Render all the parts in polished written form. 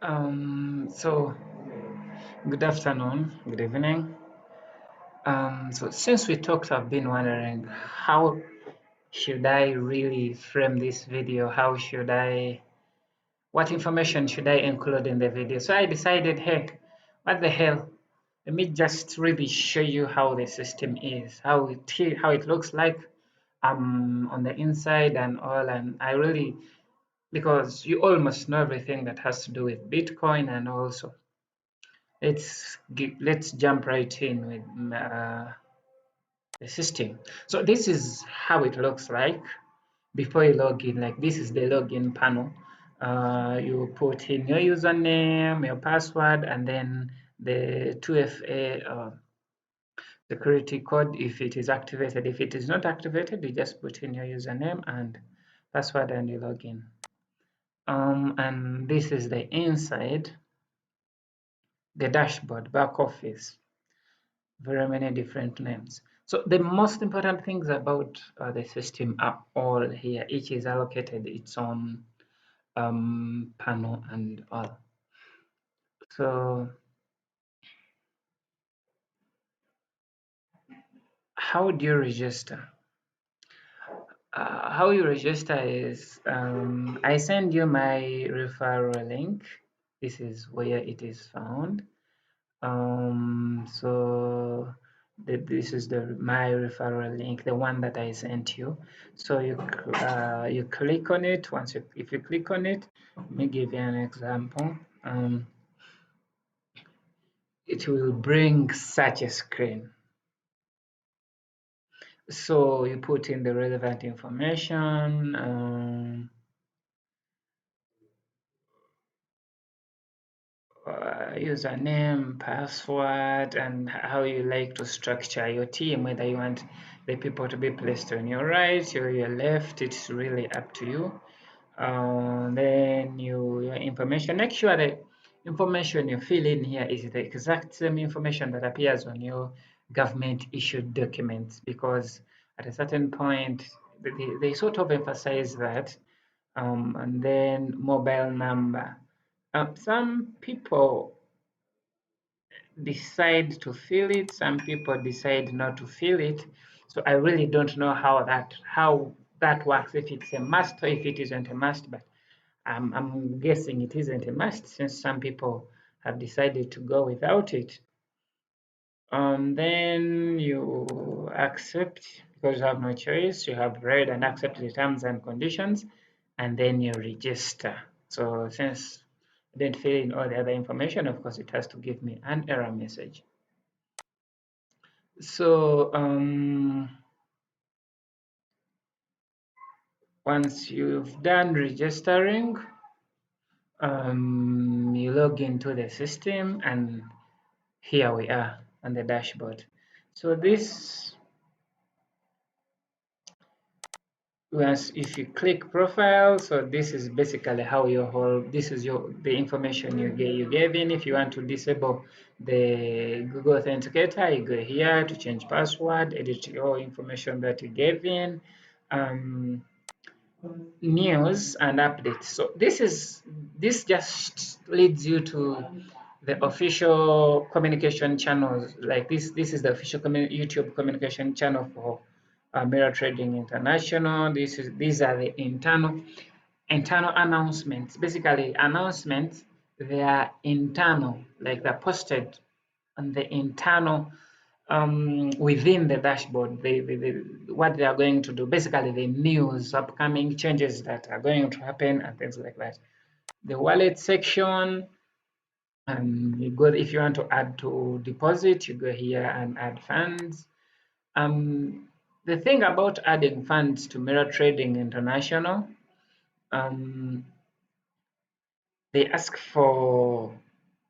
So good afternoon, good evening. So since we talked, I've been wondering how should I really frame this video? What information should I include in the video? So I decided, hey, what the hell? Let me just really show you how the system is, how it looks like on the inside and all. And I really, because you almost know everything that has to do with Bitcoin, and also let's jump right in with the system. So this is how it looks like before you log in. Like, this is the login panel. You put in your username, your password, and then the 2FA security code if it is activated. If it is not activated, you just put in your username and password and you log in. And this is the inside, the dashboard, back office. Very many different names. So the most important things about the system are all here. Each is allocated its own panel and all. So how do you register? How you register is I send you my referral link. This is where it is found. So this is my referral link, the one that I sent you. So you click on it. If you click on it, let me give you an example. It will bring such a screen. So you put in the relevant information. Username, password, and how you like to structure your team, whether you want the people to be placed on your right or your left. It's really up to you. Then your information, make sure the information you fill in here is the exact same information that appears on your government issued documents, because at a certain point they sort of emphasize that. And then mobile number. Some people decide to fill it, some people decide not to fill it. So I really don't know how that works, if it's a must or if it isn't a must, but I'm guessing it isn't a must since some people have decided to go without it. Then you accept, because you have no choice. You have read and accept the terms and conditions, and then you register. So since I didn't fill in all the other information, of course, it has to give me an error message. So once you've done registering, you log into the system, and here we are on the dashboard. So this, once if you click profile, so this is basically how this is the information you gave in. If you want to disable the Google Authenticator, you go here to change password, edit your information that you gave in. News and updates. So this just leads you to the official communication channels. Like this is the official YouTube communication channel for Mirror Trading International. These are the internal announcements. Basically, announcements, they are internal, like they're posted on the internal within the dashboard, what they are going to do, basically the news, upcoming changes that are going to happen and things like that. The wallet section, and you go, if you want to add to deposit, you go here and add funds. The thing about adding funds to Mirror Trading International, they ask for,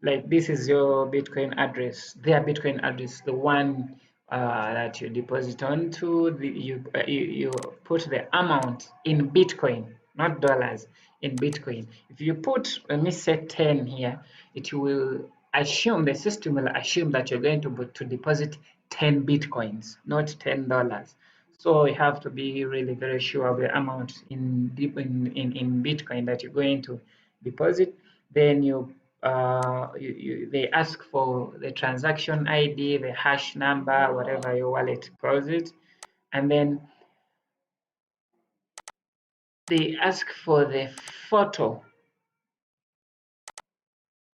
like, this is your Bitcoin address, their Bitcoin address, the one that you deposit onto. You put the amount in Bitcoin, not dollars, in Bitcoin. If you put, let me say 10 here, it will assume, the system will assume that you're going to deposit 10 Bitcoins, not $10. So you have to be really very sure of the amount in Bitcoin that you're going to deposit. Then they ask for the transaction ID, the hash number, whatever your wallet calls it, and then they ask for the photo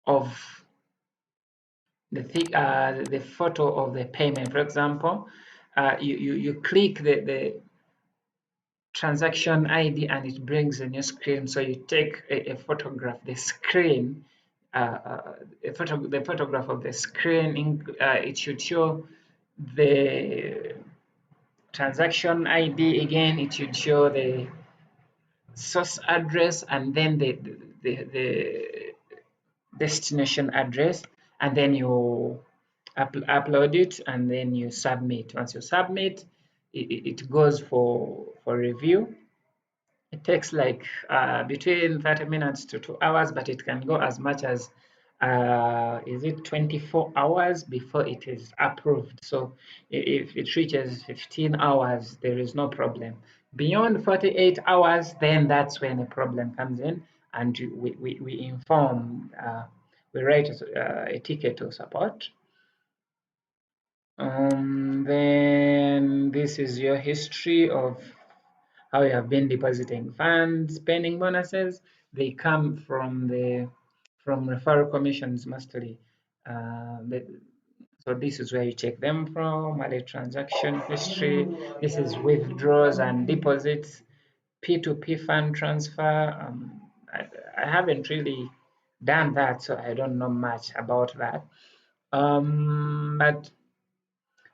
of the photo of the payment. For example, you click the transaction ID and it brings a new screen. So you take a photograph, the screen, the photograph of the screen. It should show the transaction ID again. It should show the source address and then the destination address, and then you upload it and then you submit. Once you submit, it goes for review. It takes like between 30 minutes to 2 hours, but it can go as much as is it 24 hours before it is approved. So if it reaches 15 hours, there is no problem. Beyond 48 hours, then that's when a problem comes in, and we inform, we write a ticket to support. Then this is your history of how you have been depositing funds, spending bonuses. They come from referral commissions mostly. So this is where you check them from. Wallet transaction history. This is withdrawals and deposits, P2P fund transfer. I haven't really done that, so I don't know much about that. But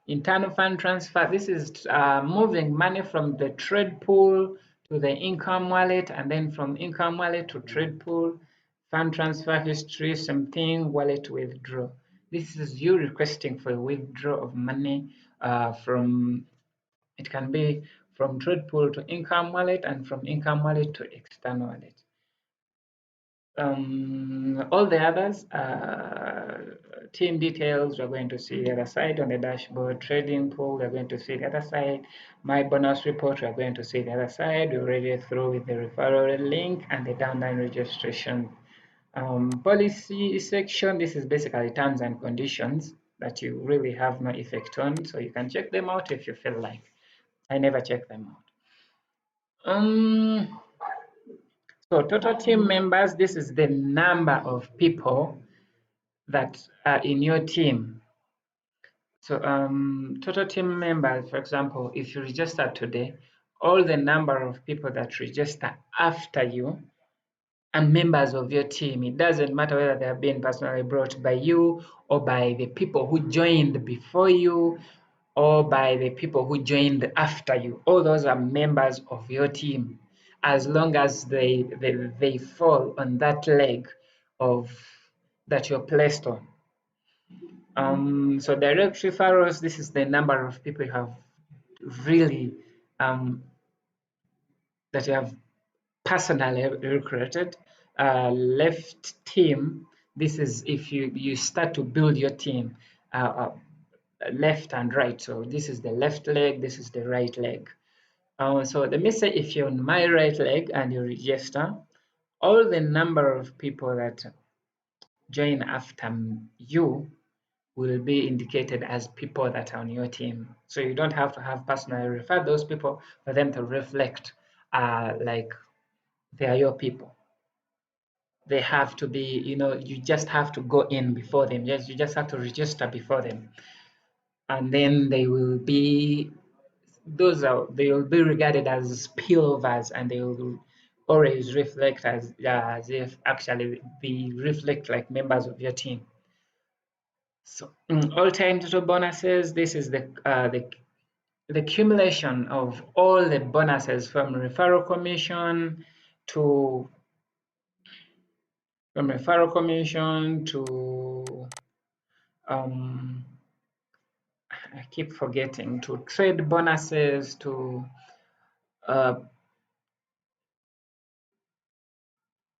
internal fund transfer, this is moving money from the trade pool to the income wallet, and then from income wallet to trade pool. Fund transfer history, same thing, wallet withdraw. This is you requesting for a withdrawal of money from, it can be from trade pool to income wallet and from income wallet to external wallet. All the others, team details, we're going to see the other side on the dashboard. Trading pool, we're going to see the other side. My bonus report, we're going to see the other side. We're already through with the referral link and the downline registration. Policy section, this is basically terms and conditions that you really have no effect on, so you can check them out if you feel like. I never check them out. So total team members, this is the number of people that are in your team. So total team members, for example, if you register today, all the number of people that register after you are members of your team. It doesn't matter whether they have been personally brought by you or by the people who joined before you or by the people who joined after you. All those are members of your team, as long as they fall on that leg of that you're placed on. So direct referrals, this is the number of people you have really that you have personally recruited. Left team, this is if you start to build your team, left and right. So this is the left leg, this is the right leg. So let me say if you're on my right leg and you register, all the number of people that join after you will be indicated as people that are on your team. So you don't have to have personally referred those people for them to reflect like they are your people. They have to be, you just have to go in before them. Yes, you just have to register before them. And then they will be they will be regarded as spillovers, and they will always reflect as if actually they reflect like members of your team. So all-time total bonuses, this is the accumulation of all the bonuses from referral commission to um, I keep forgetting, to trade bonuses, to uh,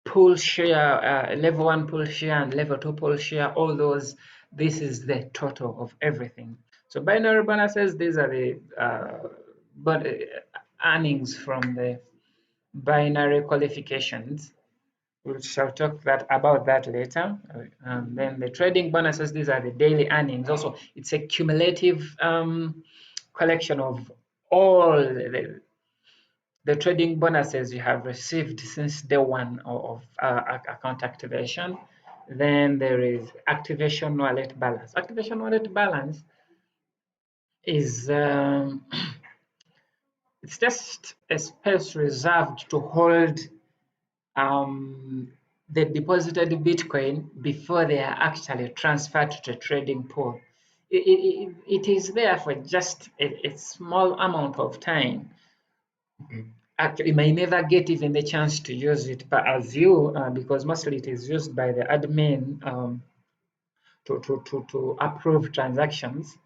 pool share, level 1 pool share and level 2 pool share, all those, this is the total of everything. So binary bonuses, these are the earnings from the binary qualifications. We shall talk about that later. Then the trading bonuses, these are the daily earnings. Also, it's a cumulative collection of all the trading bonuses you have received since day one of account activation. Then there is activation wallet balance. Activation wallet balance is it's just a space reserved to hold the deposited Bitcoin before they are actually transferred to the trading pool. It is there for just a small amount of time. Actually, you may never get even the chance to use it, but as you, because mostly it is used by the admin to approve transactions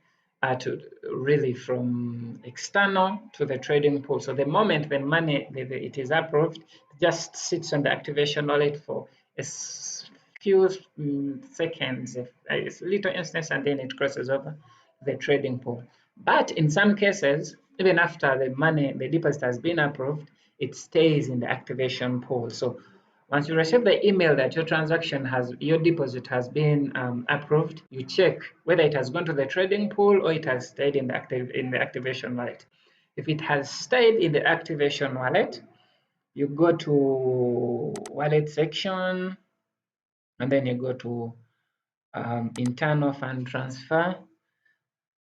to really from external to the trading pool. So the moment the money it is approved, it just sits on the activation wallet for a few seconds, a little instance, and then it crosses over the trading pool. But in some cases, even after the money, the deposit has been approved, it stays in the activation pool. So once you receive the email that your transaction your deposit has been approved, you check whether it has gone to the trading pool or it has stayed in the activation wallet. If it has stayed in the activation wallet, you go to wallet section, and then you go to internal fund transfer,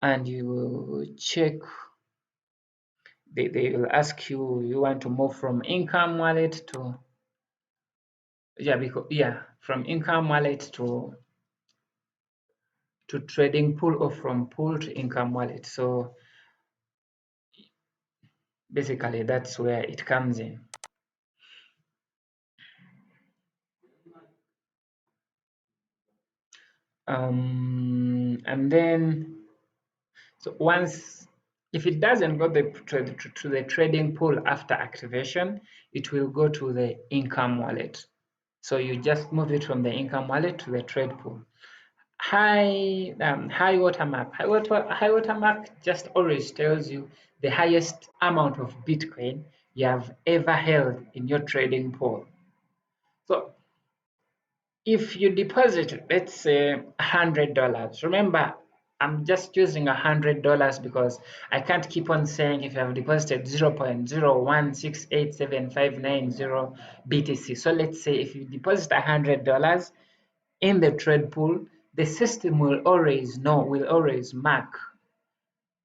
and you check. They will ask you, you want to move from income wallet to from income wallet to trading pool, or from pool to income wallet. So basically that's where it comes in. And then, so once, if it doesn't go to the trading pool after activation, it will go to the income wallet. So you just move it from the income wallet to the trade pool. High watermark. High watermark just always tells you the highest amount of Bitcoin you have ever held in your trading pool. So if you deposit, let's say $100, remember, I'm just using $100 because I can't keep on saying if you have deposited 0.0168759 BTC. So let's say if you deposit $100 in the trade pool, the system will always mark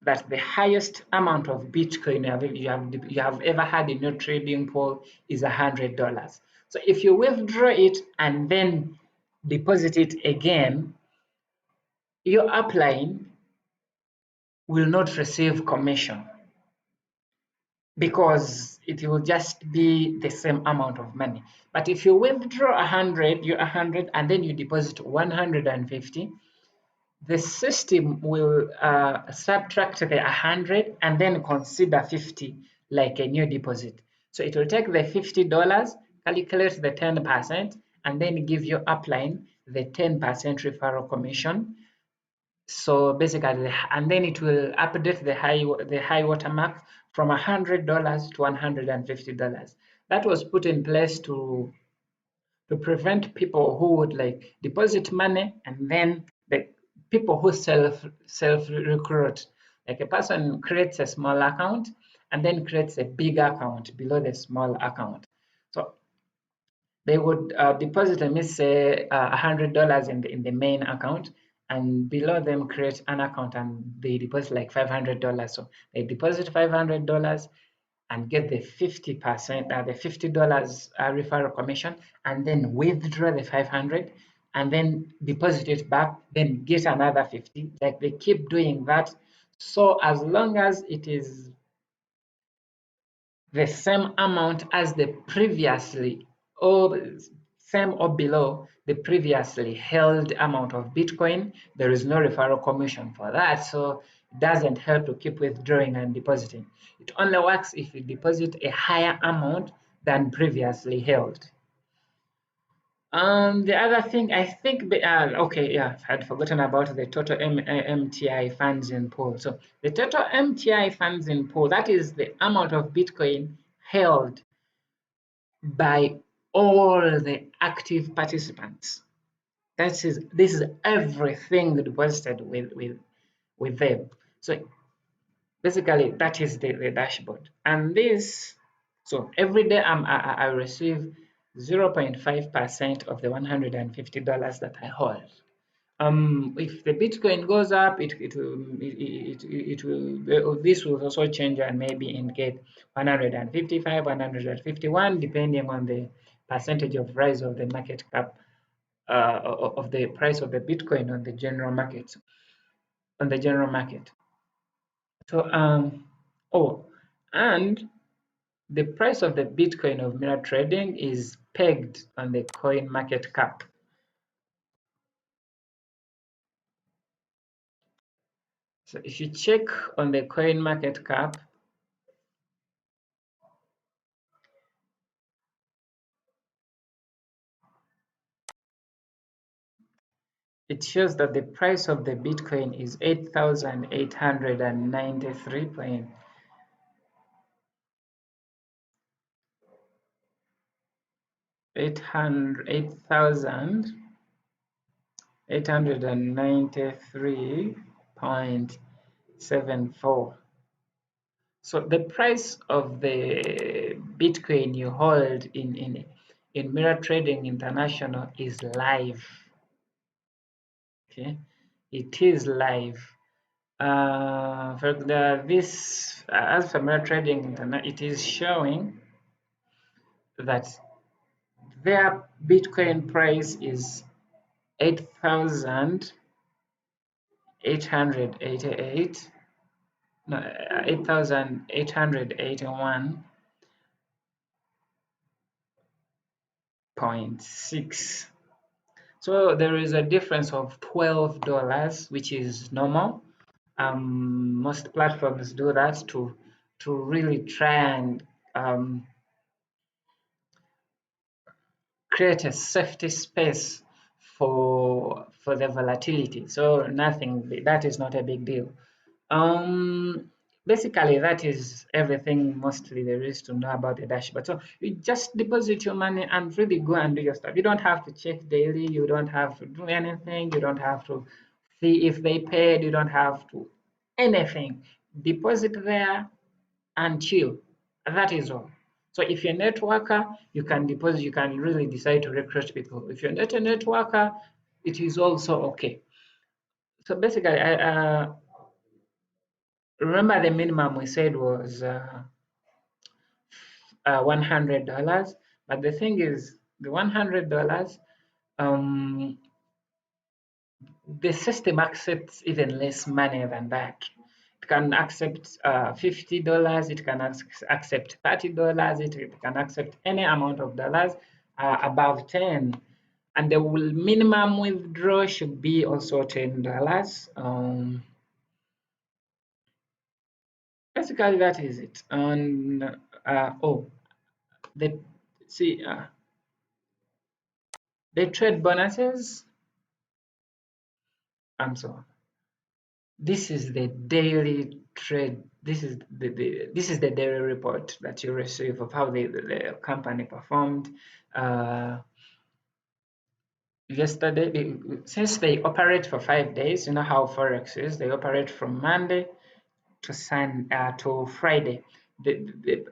that the highest amount of Bitcoin you have ever had in your trading pool is $100. So if you withdraw it and then deposit it again, your upline will not receive commission because it will just be the same amount of money. But if you withdraw 100, you're 100, and then you deposit 150, the system will subtract the 100 and then consider 50 like a new deposit. So it will take the $50, calculate the 10%, and then give your upline the 10% referral commission. So basically, and then it will update the high watermark from $100 to $150. That was put in place to prevent people who would like deposit money and then the people who self recruit, like a person creates a small account and then creates a big account below the small account. So they would deposit, let me say, $100 in the main account, and below them create an account and they deposit like $500. So they deposit $500 and get the 50%, the $50 referral commission, and then withdraw the 500 and then deposit it back, then get another 50. Like they keep doing that. So as long as it is the same amount as the previously, or same or below the previously held amount of Bitcoin, there is no referral commission for that. So it doesn't help to keep withdrawing and depositing. It only works if you deposit a higher amount than previously held. The other thing I think, okay, yeah, I had forgotten about the total MTI funds in pool. So the total MTI funds in pool, that is the amount of Bitcoin held by all the active participants. This is everything deposited with them. So basically, that is the dashboard. And this, so every day I receive 0.5% of the $150 that I hold. If the Bitcoin goes up, it will this will also change and maybe indicate 155, 151, depending on the percentage of rise of the market cap of the price of the Bitcoin on the general market. On the general market. So oh, and the price of the Bitcoin of mirror trading is pegged on the coin market cap. So if you check on the coin market cap, it shows that the price of the Bitcoin is 8,893 point 8,893.74. So the price of the Bitcoin you hold in Mirror Trading International is live. Okay, it is live. For this, as for Mirror Trading International, it is showing that their Bitcoin price is 8,888, no, 8,881.6. So there is a difference of $12, which is normal. Most platforms do that to really try and create a safety space for the volatility. So nothing, that is not a big deal. Basically, that is everything mostly there is to know about the dashboard. So you just deposit your money and really go and do your stuff. You don't have to check daily. You don't have to do anything. You don't have to see if they paid. You don't have to anything. Deposit there and chill. That is all. So if you're a networker, you can deposit. You can really decide to recruit people. If you're not a networker, it is also okay. So basically, I remember the minimum we said was $100, but the thing is, the $100, um, the system accepts even less money than that. It can accept $50, it can accept $30, it can accept any amount of dollars above 10. And the minimum withdrawal should be also $10. Basically, that is it. And oh, the see the trade bonuses. I'm sorry. This is the daily trade. This is the daily report that you receive of how the company performed. Yesterday, since they operate for 5 days, you know how Forex is. They operate from Monday to Friday. The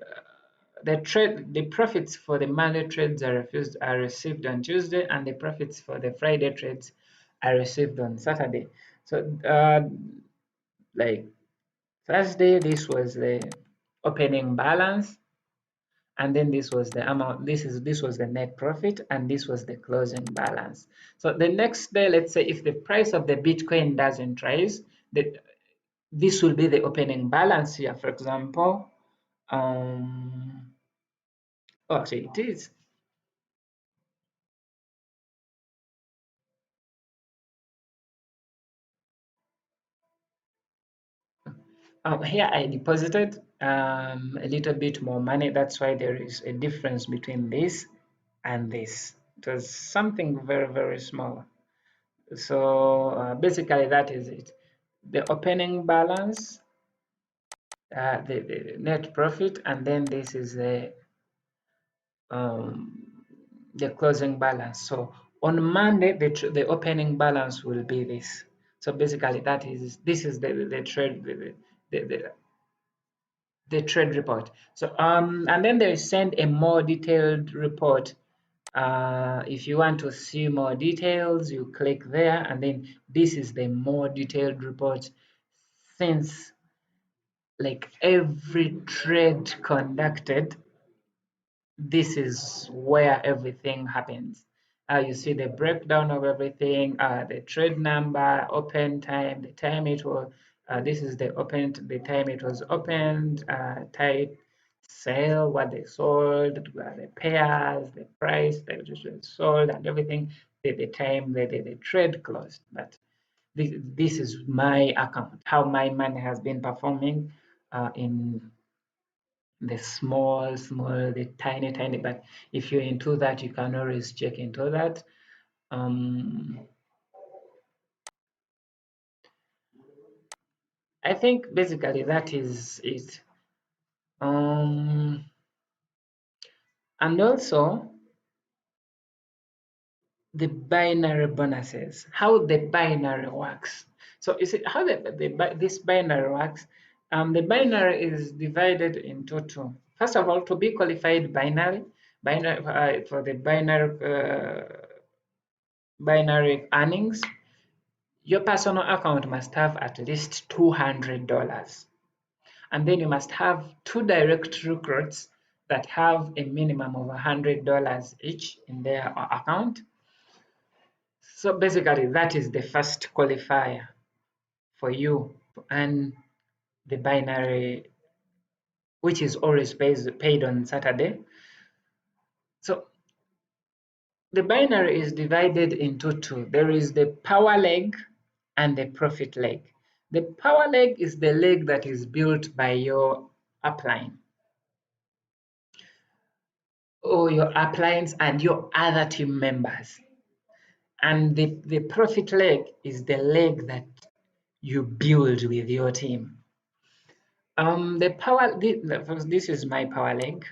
profits for the Monday trades are received on Tuesday, and the profits for the Friday trades are received on Saturday. So like Thursday, this was the opening balance, and then this was the amount. This was the net profit, and this was the closing balance. So the next day, let's say if the price of the Bitcoin doesn't rise, this will be the opening balance here. For example, actually it is. Here I deposited a little bit more money. That's why there is a difference between this and this. It was something very, very small. So basically that is it. The opening balance, the net profit, and then this is the the closing balance. So on Monday, the opening balance will be this. So basically, this is the trade the, the, the trade report. So and then they send a more detailed report. If you want to see more details, you click there, and then this is the more detailed report since like every trade conducted, this is where everything happens. You see the breakdown of everything, the trade number, open time, the time it was, this is the time it was opened, type, sale, what they sold, the pairs, the price that it was sold, and everything, the time the trade closed. But this is my account, how my money has been performing in the small, the tiny, but if you're into that, you can always check into that. I think basically that is it. And also the binary bonuses, how the binary works. So you see how this binary works. The binary is divided into two. First of all, to be qualified binary for the binary earnings, your personal account must have at least $200. And then you must have two direct recruits that have a minimum of $100 each in their account. So basically, that is the first qualifier for you to earn the binary, which is always paid on Saturday. So the binary is divided into two. There is the power leg and the profit leg. The power leg is the leg that is built by your upline or your uplines and your other team members. And the profit leg is the leg that you build with your team. This is my power leg.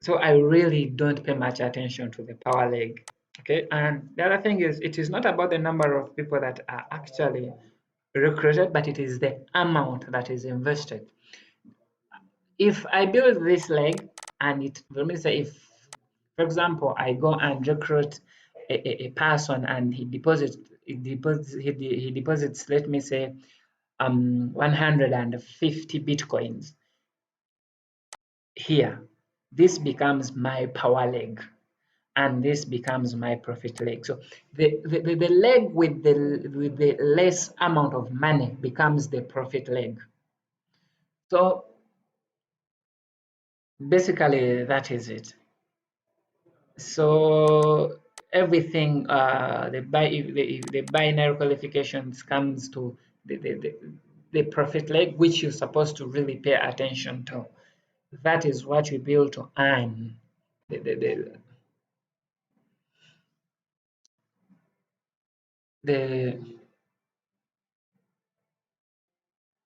So I really don't pay much attention to the power leg. Okay, and the other thing is, it is not about the number of people that are actually recruited, but it is the amount that is invested. If I build this leg, and let me say, if, for example, I go and recruit a person and he deposits, let me say, 150 bitcoins here, this becomes my power leg and this becomes my profit leg. So the leg with the less amount of money becomes the profit leg. So basically that is it. So everything, the binary qualifications comes to the profit leg, which you're supposed to really pay attention to. That is what you build to earn the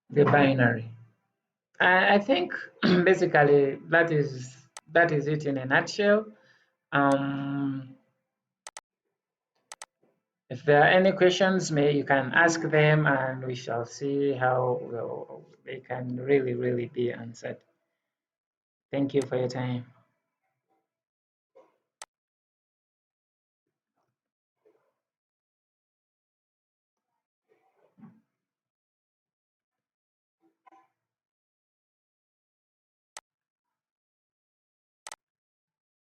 the binary. I think basically that is it in a nutshell. Um, if there are any questions, you can ask them, and we shall see how well, they can really be answered. Thank you for your time.